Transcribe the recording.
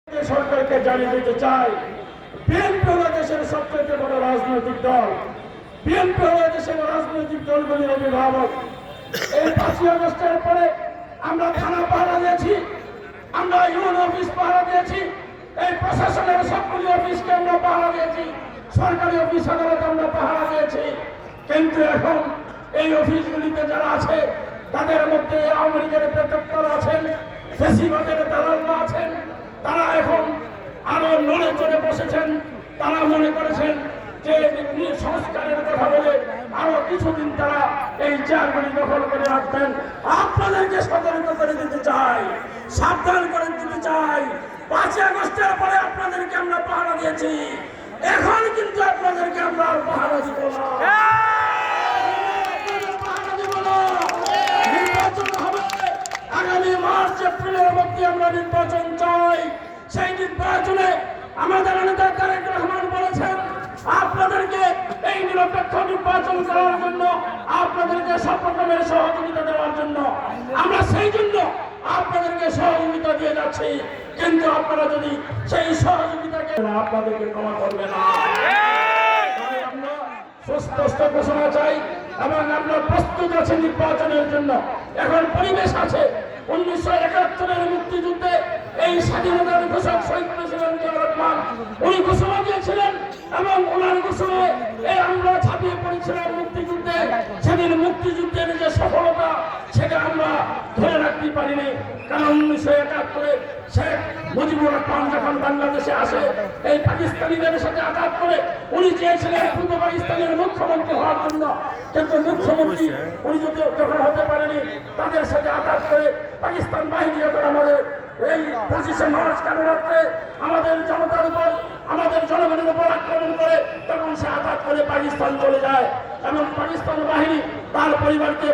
সরকারকে জানিয়ে দিতে চাই, বিএনপি হলো দেশের সবচেয়ে বড় রাজনৈতিক দল। বিএনপি হলো দেশের রাজনৈতিক দলগুলির অভিভাবক। এই 5ই আগস্টের পরে আমরা থানা পাহারা দিয়েছি, আমরা ইউনিয়ন অফিস পাহারা দিয়েছি, এই প্রশাসনের সবগুলি অফিসকে আমরা পাহারা দিয়েছি, সরকারি অফিস আদালত আমরা পাহারা দিয়েছি। কিন্তু এখন এই অফিসগুলিতে যারা আছে তাদের মধ্যে আওয়ামী লীগের প্রেতাত্মারা আছেন, ফ্যাসিবাদের দালালরা আছেন। তারা এখন আরো নড়ে চড়ে বসেছেন। তারা মনে করেছেন যে সংস্কারের কথা বলে আরো কিছুদিন তারা এই চেয়ারগুলি দখল করে রাখবেন। আপনাদেরকে সতর্ক করে দিতে চাই, সাবধান করে দিতে চাই। 5ই আগস্টের পরে আপনাদেরকে আমরা পাহারা দিয়েছি, এখন কিন্তু আপনাদেরকে আমরা আর পাহারা দিব না। নির্বাচন হবে আগামী মার্চ এপ্রিলের মধ্যে, আমরা নির্বাচন চাই। সেই নির্বাচনে আমাদের নেতা তারেক রহমান বলেছেন আপনাদেরকে এই নিরপেক্ষ নির্বাচন করার জন্য, আপনাদেরকে সব রকমের সহযোগিতা দেওয়ার জন্য। আমরা সেই জন্য আপনাদেরকে সহযোগিতা দিয়ে যাচ্ছি, কিন্তু আপনারা যদি সেই সহযোগিতাকে আপনাদেরকে ক্ষমা করবে না। আমরা সুস্পষ্ট ঘোষণা চাই এবং আমরা প্রস্তুত আছি নির্বাচনের জন্য। এখন পরিবেশ আছে। 1971-এর মুক্তিযুদ্ধে এই স্বাধীনতার ঘোষক শহীদ প্রেসিডেন্ট জিয়াউর রহমান উনি ঘোষণা দিয়েছিলেন এবং ওনার ঘোষণায় এই আমরা ঝাঁপিয়ে পড়েছিলাম মুক্তিযুদ্ধে। সেদিন মুক্তিযুদ্ধের যে সফলতা সেটা আমরা ধরে রাখতে পারিনি, কারণ 1971-এ শেখ মুজিবুর রহমান যখন বাংলাদেশে আসে এই পাকিস্তানিদের সাথে আঘাত করে উনি চেয়েছিলেন পূর্ব পাকিস্তানের মুখ্যমন্ত্রী হওয়ার জন্য, কিন্তু মুখ্যমন্ত্রী উনি যখন হতে পারেনি তাদের সাথে আঘাত করে পাকিস্তান বাহিনী যখন আমাদের এই 25শে মার্চ কালো রাত্রে আমাদের জনতার উপর, আমাদের জনগণের উপর আক্রমণ করে, তখন সে আঘাত করে পাকিস্তান চলে যায় এবং পাকিস্তান বাহিনী তার পরিবারকে